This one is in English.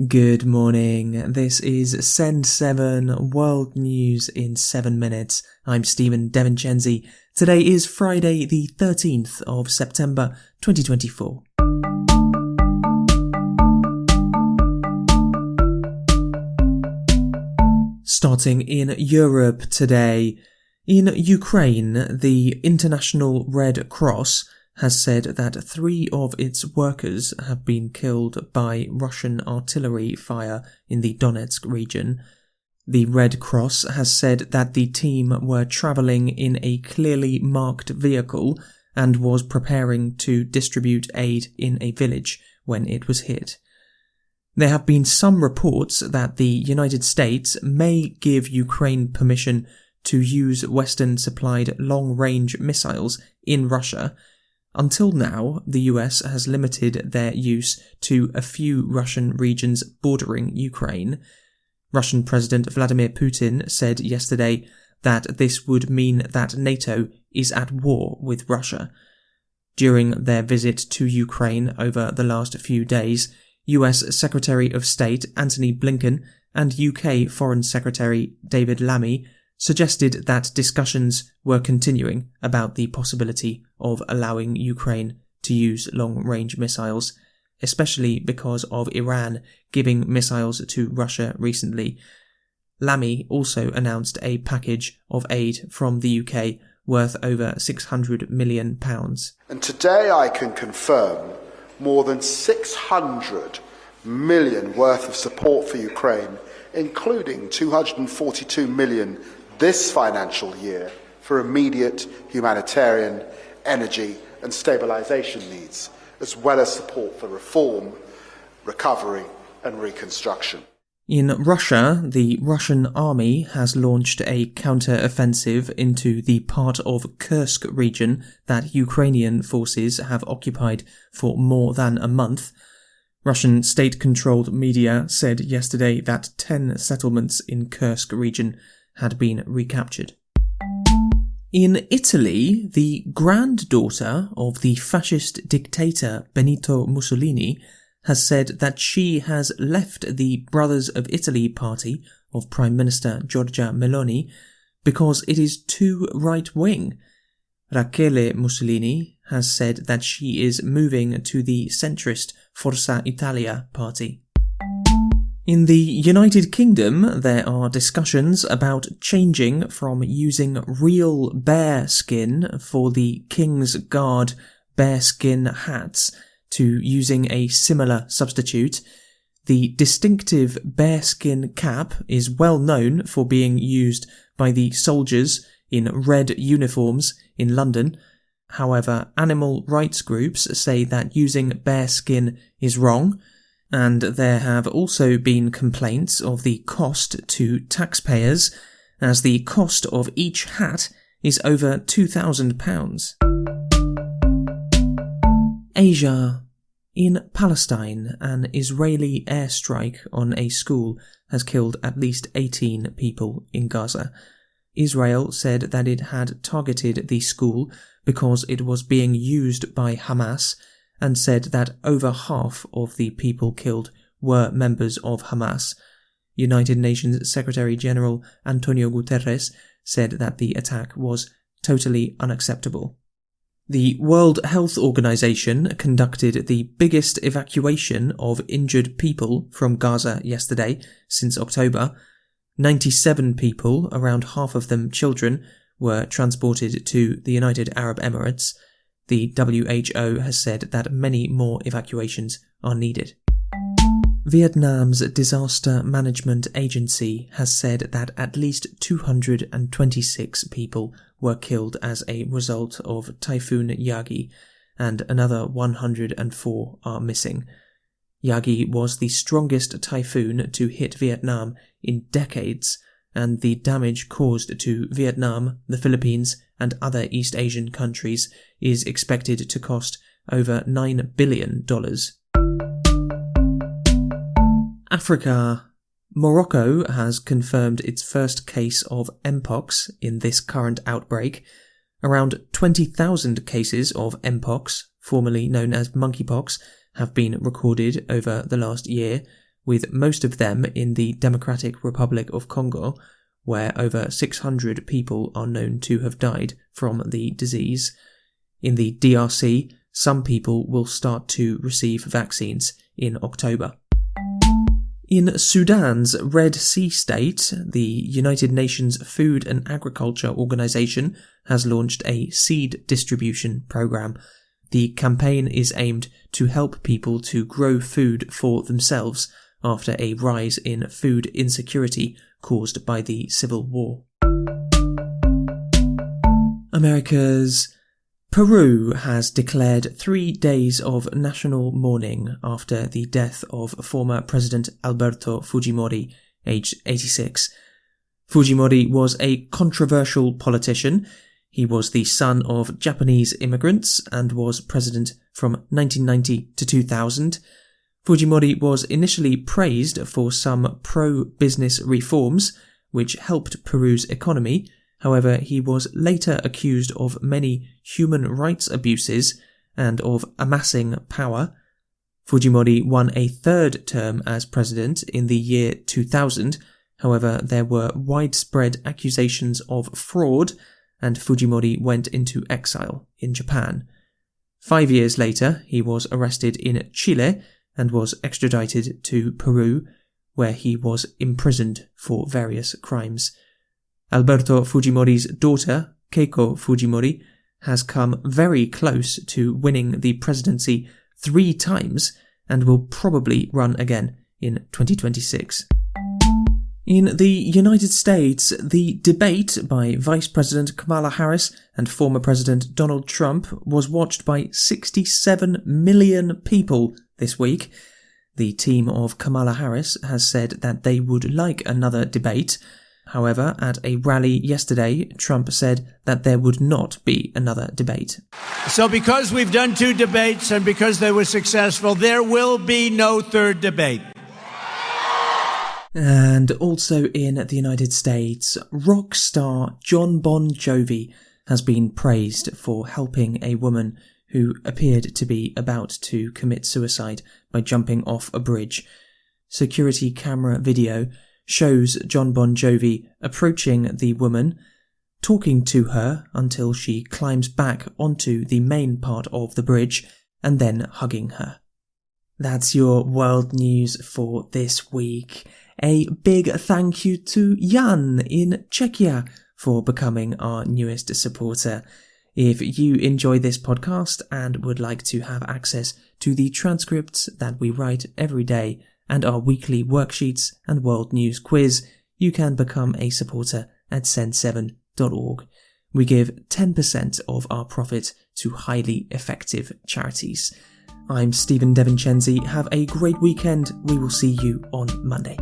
Good morning, this is Send 7 World News in 7 minutes. I'm Stephen Devincenzi. Today is Friday the 13th of September 2024. Starting in Europe today, in Ukraine, the International Red Cross has said that 3 of its workers have been killed by Russian artillery fire in the Donetsk region. The Red Cross has said that the team were travelling in a clearly marked vehicle and was preparing to distribute aid in a village when it was hit. There have been some reports that the United States may give Ukraine permission to use Western-supplied long-range missiles in Russia. Until now, the US has limited their use to a few Russian regions bordering Ukraine. Russian President Vladimir Putin said yesterday that this would mean that NATO is at war with Russia. During their visit to Ukraine over the last few days, US Secretary of State Antony Blinken and UK Foreign Secretary David Lammy suggested that discussions were continuing about the possibility of allowing Ukraine to use long-range missiles, especially because of Iran giving missiles to Russia recently. Lammy also announced a package of aid from the UK worth over £600 million. And today I can confirm more than 600 million worth of support for Ukraine, including 242 million this financial year for immediate humanitarian, energy and stabilisation needs, as well as support for reform, recovery and reconstruction. In Russia, the Russian army has launched a counter-offensive into the part of Kursk region that Ukrainian forces have occupied for more than a month. Russian state-controlled media said yesterday that 10 settlements in Kursk region had been recaptured. In Italy, the granddaughter of the fascist dictator Benito Mussolini has said that she has left the Brothers of Italy party of Prime Minister Giorgia Meloni because it is too right-wing. Rachele Mussolini has said that she is moving to the centrist Forza Italia party. In the United Kingdom, there are discussions about changing from using real bear skin for the King's Guard bearskin hats to using a similar substitute. The distinctive bearskin cap is well known for being used by the soldiers in red uniforms in London. However, animal rights groups say that using bearskin is wrong, and there have also been complaints of the cost to taxpayers, as the cost of each hat is over £2,000. Asia. In Palestine, an Israeli airstrike on a school has killed at least 18 people in Gaza. Israel said that it had targeted the school because it was being used by Hamas, and said that over half of the people killed were members of Hamas. United Nations Secretary-General Antonio Guterres said that the attack was totally unacceptable. The World Health Organization conducted the biggest evacuation of injured people from Gaza yesterday since October. 97 people, around half of them children, were transported to the United Arab Emirates. The WHO has said that many more evacuations are needed. Vietnam's Disaster Management Agency has said that at least 226 people were killed as a result of Typhoon Yagi, and another 104 are missing. Yagi was the strongest typhoon to hit Vietnam in decades, and the damage caused to Vietnam, the Philippines, and other East Asian countries is expected to cost over $9 billion. Africa. Morocco has confirmed its first case of Mpox in this current outbreak. Around 20,000 cases of Mpox, formerly known as monkeypox, have been recorded over the last year, with most of them in the Democratic Republic of Congo, where over 600 people are known to have died from the disease. In the DRC, some people will start to receive vaccines in October. In Sudan's Red Sea state, the United Nations Food and Agriculture Organization has launched a seed distribution program. The campaign is aimed to help people to grow food for themselves after a rise in food insecurity caused by the civil war. America's Peru has declared 3 days of national mourning after the death of former President Alberto Fujimori, aged 86. Fujimori was a controversial politician. He was the son of Japanese immigrants and was president from 1990 to 2000. Fujimori was initially praised for some pro-business reforms, which helped Peru's economy. However, he was later accused of many human rights abuses and of amassing power. Fujimori won a third term as president in the year 2000. However, there were widespread accusations of fraud, and Fujimori went into exile in Japan. 5 years later, he was arrested in Chile and was extradited to Peru, where he was imprisoned for various crimes. Alberto Fujimori's daughter, Keiko Fujimori, has come very close to winning the presidency 3 times and will probably run again in 2026. In the United States, the debate by Vice President Kamala Harris and former President Donald Trump was watched by 67 million people this week. The team of Kamala Harris has said that they would like another debate. However, at a rally yesterday, Trump said that there would not be another debate. So because we've done 2 debates and because they were successful, there will be no third debate. And also in the United States, rock star Jon Bon Jovi has been praised for helping a woman who appeared to be about to commit suicide by jumping off a bridge. Security camera video shows Jon Bon Jovi approaching the woman, talking to her until she climbs back onto the main part of the bridge, and then hugging her. That's your world news for this week. A big thank you to Jan in Czechia for becoming our newest supporter. If you enjoy this podcast and would like to have access to the transcripts that we write every day and our weekly worksheets and world news quiz, you can become a supporter at send7.org. We give 10% of our profit to highly effective charities. I'm Stephen Devincenzi. Have a great weekend. We will see you on Monday.